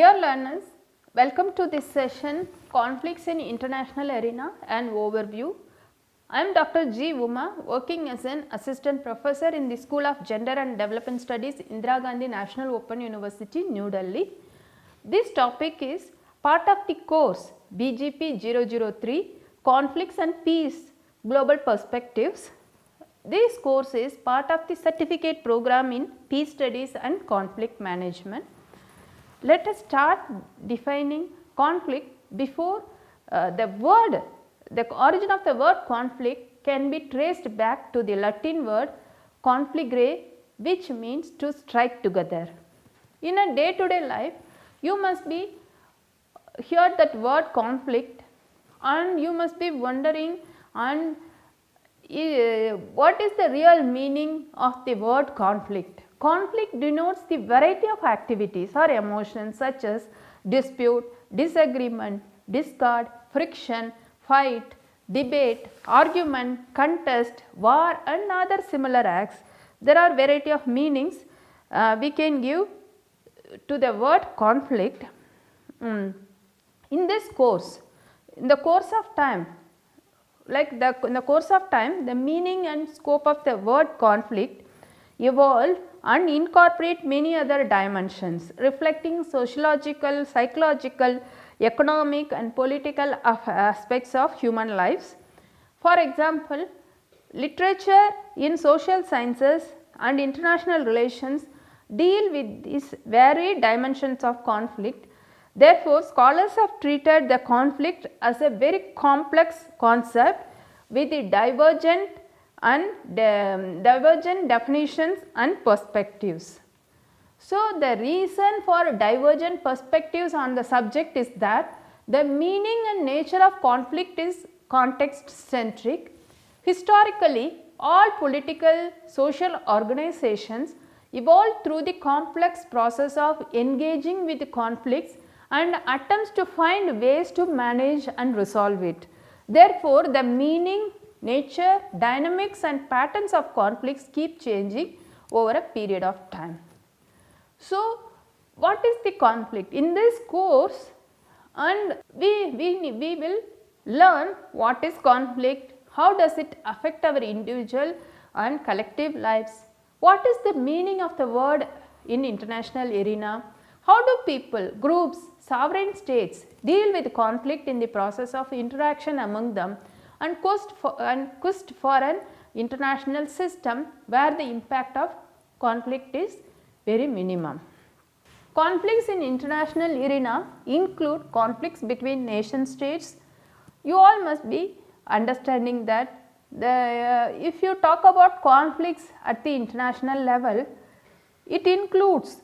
Dear learners, welcome to this session Conflicts in International Arena and Overview. I am Dr. G. Uma, working as an assistant professor in the School of Gender and Development Studies, Indira Gandhi National Open University, New Delhi. This topic is part of the course BGP 003 Conflicts and Peace Global Perspectives. This course is part of the certificate program in Peace Studies and Conflict Management. Let us start defining conflict. Before the origin of the word conflict can be traced back to the Latin word confligere, which means to strike together. In a day to day life, you must be heard that word conflict and you must be wondering and what is the real meaning of the word conflict. Conflict denotes the variety of activities or emotions such as dispute, disagreement, discord, friction, fight, debate, argument, contest, war and other similar acts. There are variety of meanings we can give to the word conflict. In this course, in the course of time, in the course of time, the meaning and scope of the word conflict evolve and incorporate many other dimensions reflecting sociological, psychological, economic and political aspects of human lives. For example, literature in social sciences and international relations deal with these varied dimensions of conflict. Therefore, scholars have treated the conflict as a very complex concept with the divergent definitions and perspectives. So, the reason for divergent perspectives on the subject is that the meaning and nature of conflict is context centric. Historically, all political social organizations evolved through the complex process of engaging with the conflicts and attempts to find ways to manage and resolve it. Therefore, the meaning, nature, dynamics and patterns of conflicts keep changing over a period of time. So, what is the conflict? In this course, and we will learn what is conflict, how does it affect our individual and collective lives, what is the meaning of the word in international arena, how do people, groups, sovereign states deal with conflict in the process of interaction among them, and quest for an international system where the impact of conflict is very minimum. Conflicts in international arena include conflicts between nation states. You all must be understanding that if you talk about conflicts at the international level, it includes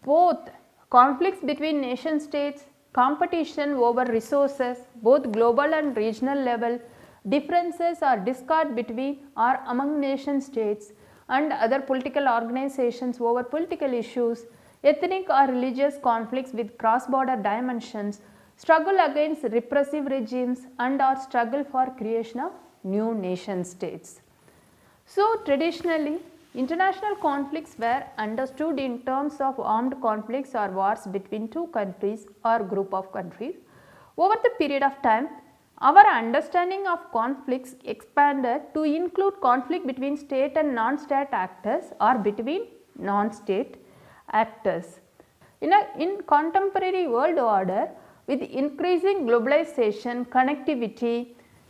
both conflicts between nation states, competition over resources both global and regional level, differences or discord between or among nation states and other political organizations over political issues, ethnic or religious conflicts with cross-border dimensions, struggle against repressive regimes and or struggle for creation of new nation states. So, traditionally international conflicts were understood in terms of armed conflicts or wars between two countries or group of countries. Over the period of time, our understanding of conflicts expanded to include conflict between state and non-state actors or between non-state actors. In contemporary world order, with increasing globalization, connectivity,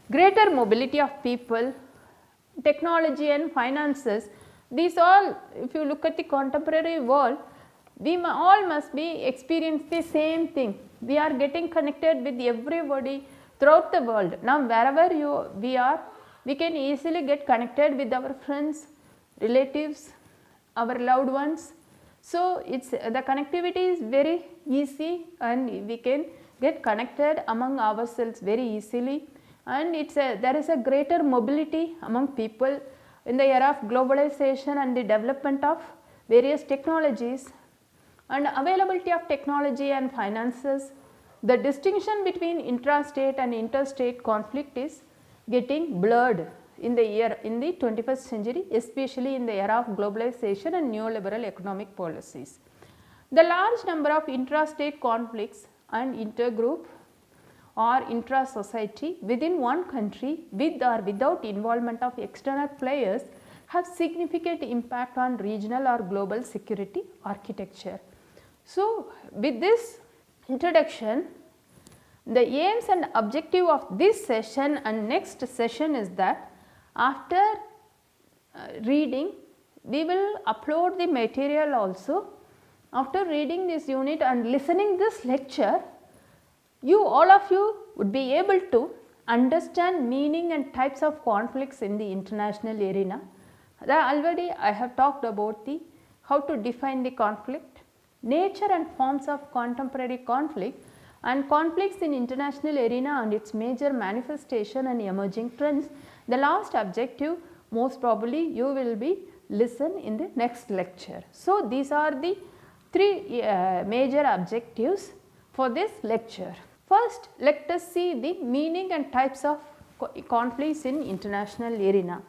greater mobility of people, technology and finances, these all, if you look at the contemporary world, we all must be experiencing the same thing. We are getting connected with everybody throughout the world. Now, wherever we are, we can easily get connected with our friends, relatives, our loved ones. So, the connectivity is very easy and we can get connected among ourselves very easily, and there is a greater mobility among people in the era of globalization and the development of various technologies and availability of technology and finances. The distinction between intrastate and interstate conflict is getting blurred in the 21st century, especially in the era of globalization and neoliberal economic policies. The large number of intrastate conflicts and intergroup or intra-society within one country with or without involvement of external players have significant impact on regional or global security architecture. So, with this introduction, the aims and objective of this session and next session is that after reading, we will upload the material also. After reading this unit and listening this lecture, all of you would be able to understand meaning and types of conflicts in the international arena. Already I have talked about how to define the conflict, nature and forms of contemporary conflict, and conflicts in international arena and its major manifestation and emerging trends. The last objective most probably you will be listen in the next lecture. So, these are the three major objectives for this lecture. First, let us see the meaning and types of conflicts in international arena.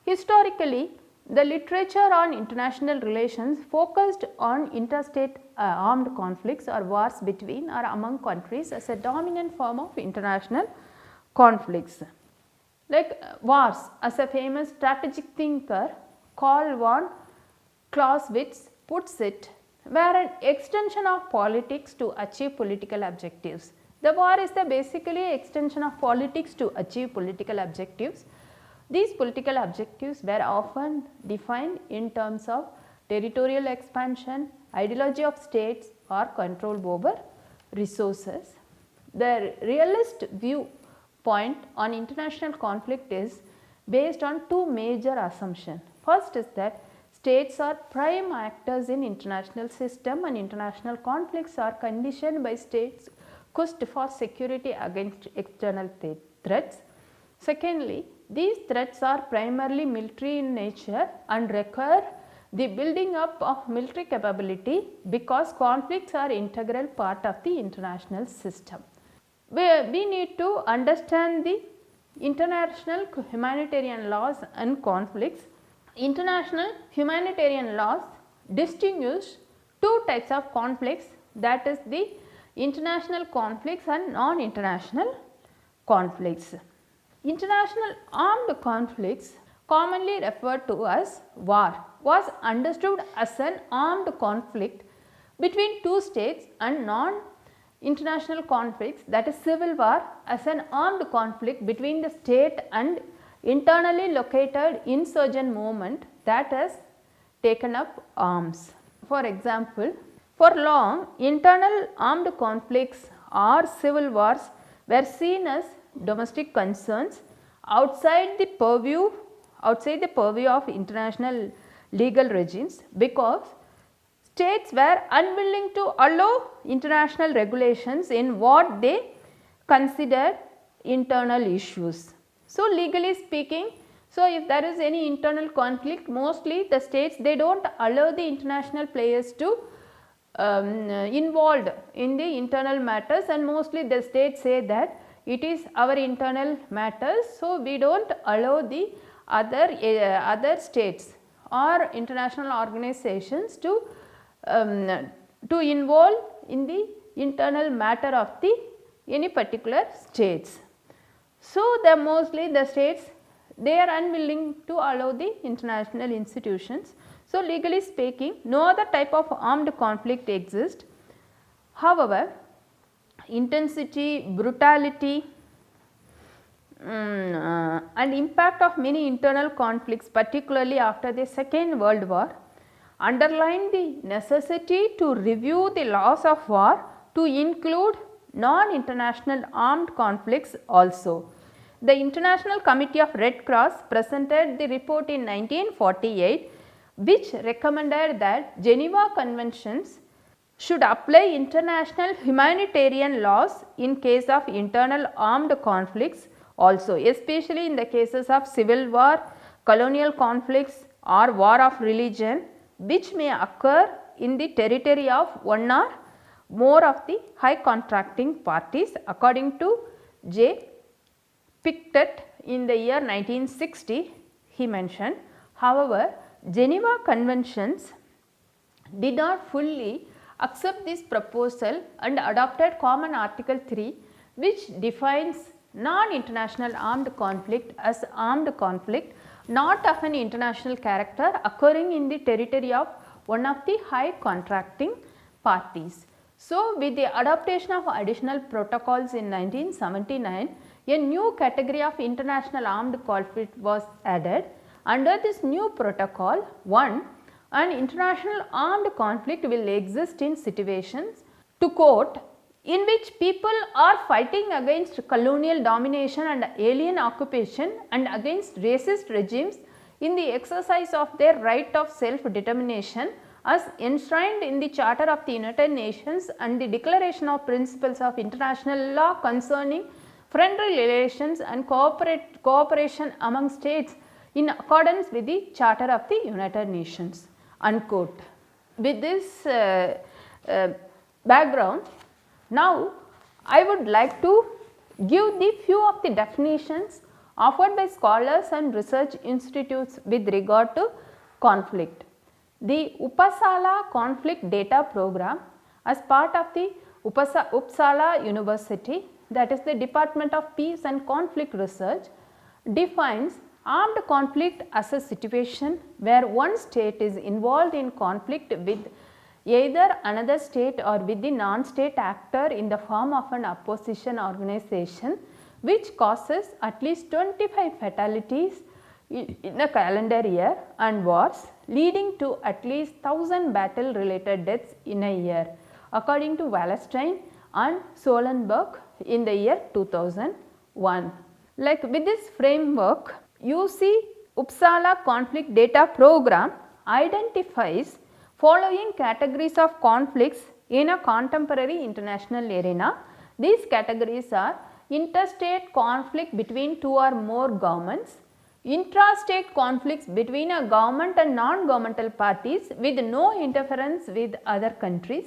Historically, the literature on international relations focused on interstate armed conflicts or wars between or among countries as a dominant form of international conflicts. Like wars, as a famous strategic thinker Karl von Clausewitz puts it, were an extension of politics to achieve political objectives. The war is basically extension of politics to achieve political objectives. These political objectives were often defined in terms of territorial expansion, ideology of states or control over resources. The realist viewpoint on international conflict is based on two major assumptions. First is that states are prime actors in international system and international conflicts are conditioned by states' quest for security against external threats. Secondly, these threats are primarily military in nature and require the building up of military capability because conflicts are integral part of the international system. We need to understand the international humanitarian laws and conflicts. International humanitarian laws distinguish two types of conflicts, that is the international conflicts and non-international conflicts. International armed conflicts, commonly referred to as war, was understood as an armed conflict between two states, and non-international conflicts, that is civil war, as an armed conflict between the state and internally located insurgent movement that has taken up arms. For example, for long internal armed conflicts or civil wars were seen as domestic concerns outside the purview of international legal regimes because states were unwilling to allow international regulations in what they considered internal issues. So, legally speaking, if there is any internal conflict, mostly the states they do not allow the international players to involved in the internal matters, and mostly the states say that it is our internal matters. So, we do not allow the other states or international organizations to involve in the internal matter of the any particular states. So, mostly the states they are unwilling to allow the international institutions. So, legally speaking, no other type of armed conflict exists. However, intensity, brutality and impact of many internal conflicts, particularly after the Second World War, underline the necessity to review the laws of war to include non-international armed conflicts also. The International Committee of Red Cross presented the report in 1948, which recommended that Geneva Conventions should apply international humanitarian laws in case of internal armed conflicts also, especially in the cases of civil war, colonial conflicts or war of religion, which may occur in the territory of one or more of the high contracting parties, according to J. Pictet in the year 1960 he mentioned. However, Geneva Conventions did not fully accept this proposal and adopted Common Article 3, which defines non-international armed conflict as armed conflict not of an international character occurring in the territory of one of the high contracting parties. So, with the adoption of additional protocols in 1979, a new category of international armed conflict was added. Under this new protocol, 1. An international armed conflict will exist in situations, to quote, in which people are fighting against colonial domination and alien occupation and against racist regimes in the exercise of their right of self-determination as enshrined in the Charter of the United Nations and the Declaration of Principles of International Law concerning friendly relations and cooperation among states in accordance with the Charter of the United Nations, unquote. With this background, now I would like to give the few of the definitions offered by scholars and research institutes with regard to conflict. The Uppsala Conflict Data Program, as part of the Uppsala University, that is the Department of Peace and Conflict Research, defines armed conflict as a situation where one state is involved in conflict with either another state or with the non-state actor in the form of an opposition organization, which causes at least 25 fatalities in a calendar year and wars, leading to at least 1000 battle related deaths in a year, according to Wallerstein and Solenberg in the year 2001. Like with this framework, UC Uppsala Conflict Data Program identifies following categories of conflicts in a contemporary international arena. These categories are interstate conflict between two or more governments, intrastate conflicts between a government and non-governmental parties with no interference with other countries,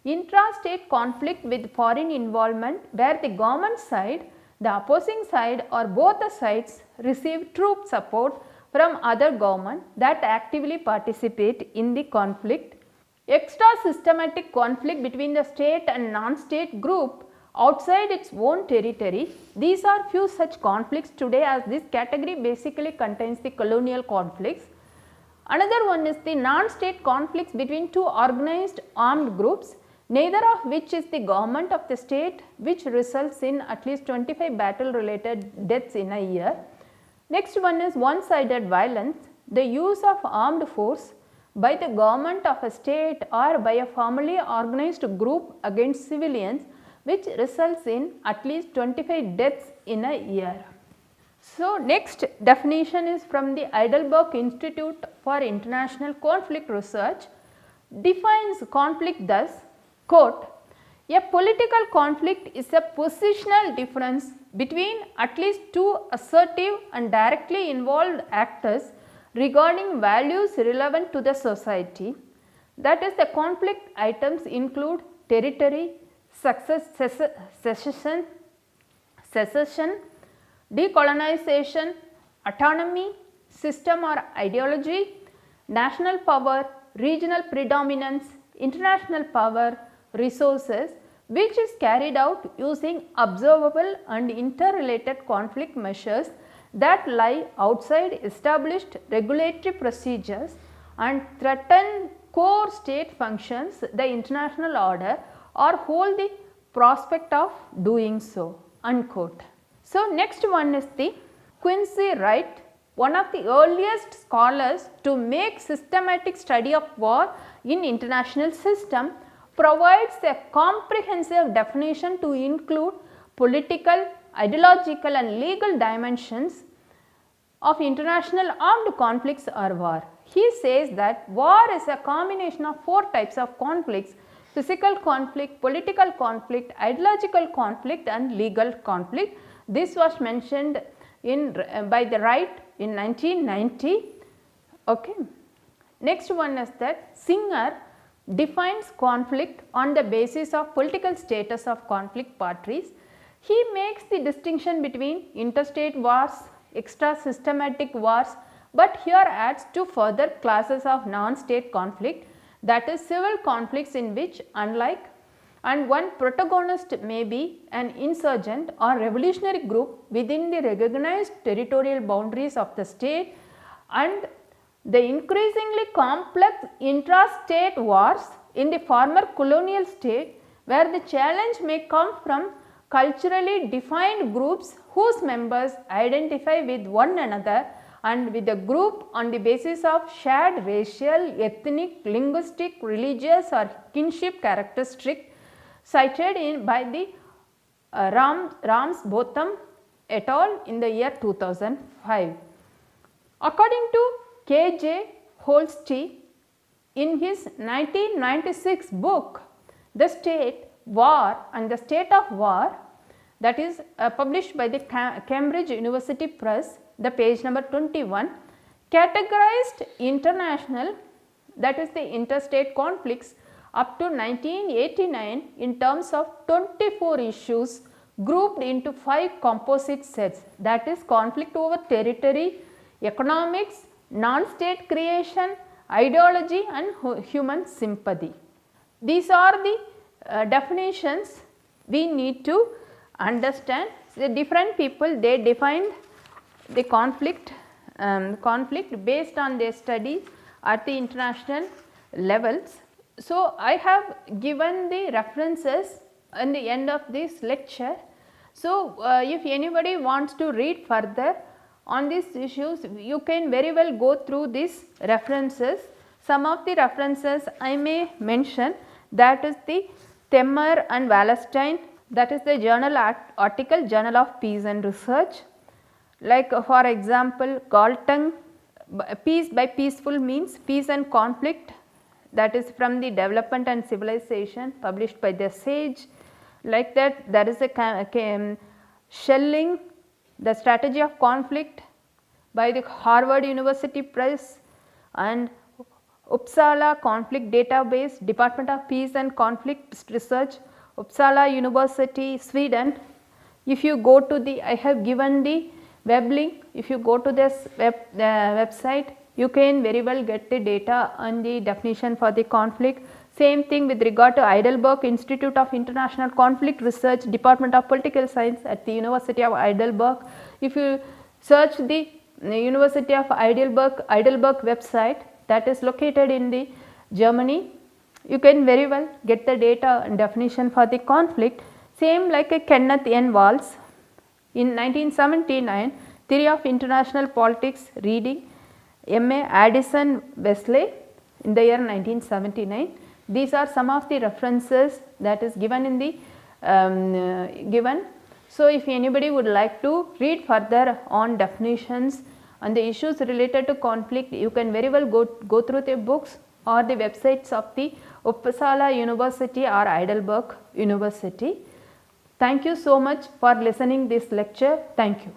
intrastate conflict with foreign involvement where the government side, the opposing side or both the sides receive troop support from other government that actively participate in the conflict, extra systematic conflict between the state and non-state group outside its own territory. These are few such conflicts today, as this category basically contains the colonial conflicts. Another one is the non-state conflicts between two organized armed groups, neither of which is the government of the state, which results in at least 25 battle related deaths in a year. Next one is one-sided violence, the use of armed force by the government of a state or by a formally organized group against civilians, which results in at least 25 deaths in a year. So, next definition is from the Heidelberg Institute for International Conflict Research, defines conflict thus, quote, a political conflict is a positional difference between at least two assertive and directly involved actors regarding values relevant to the society. That is, the conflict items include territory, secession, decolonization, autonomy, system or ideology, national power, regional predominance, international power, resources, which is carried out using observable and interrelated conflict measures that lie outside established regulatory procedures and threaten core state functions, the international order, or hold the prospect of doing so, unquote. So, next one is the Quincy Wright, one of the earliest scholars to make systematic study of war in international system, provides a comprehensive definition to include political, ideological and legal dimensions of international armed conflicts or war. He says that war is a combination of four types of conflicts: physical conflict, political conflict, ideological conflict and legal conflict. This was mentioned in by the Wright in 1990. Okay. Next one is that Singer defines conflict on the basis of political status of conflict parties. He makes the distinction between interstate wars, extra systematic wars, but here adds two further classes of non-state conflict, that is civil conflicts in which unlike and one protagonist may be an insurgent or revolutionary group within the recognized territorial boundaries of the state, and the increasingly complex intra-state wars in the former colonial state, where the challenge may come from culturally defined groups whose members identify with one another and with the group on the basis of shared racial, ethnic, linguistic, religious or kinship characteristics cited in by the Ramsbotham et al. In the year 2005. According to K.J. Holsti, in his 1996 book, The State, War and the State of War, that is published by the Cambridge University Press, the page number 21, categorized international, that is the interstate conflicts up to 1989 in terms of 24 issues grouped into 5 composite sets, that is conflict over territory, economics, non-state creation, ideology and human sympathy. These are the definitions we need to understand. The different people, they defined the conflict based on their studies at the international levels. So, I have given the references in the end of this lecture. So, if anybody wants to read further on these issues, you can very well go through these references. Some of the references I may mention, that is the Themmer and Wallerstein, that is the journal article, Journal of Peace and Research. Like for example, Galtung, Peace by Peaceful Means, Peace and Conflict, that is from the Development and Civilization, published by the Sage. Like that, there is a Schelling, The Strategy of Conflict by the Harvard University Press, and Uppsala Conflict Database, Department of Peace and Conflict Research, Uppsala University, Sweden. If you go to the, I have given the web link, if you go to this website, you can very well get the data on the definition for the conflict. Same thing with regard to Heidelberg Institute of International Conflict Research, Department of Political Science at the University of Heidelberg. If you search the University of Heidelberg website, that is located in the Germany, you can very well get the data and definition for the conflict. Same like a Kenneth N. Walls in 1979, Theory of International Politics, reading M.A. Addison Wesley in the year 1979. These are some of the references that is given in the given. So, if anybody would like to read further on definitions and the issues related to conflict, you can very well go through the books or the websites of the Uppsala University or Heidelberg University. Thank you so much for listening this lecture. Thank you.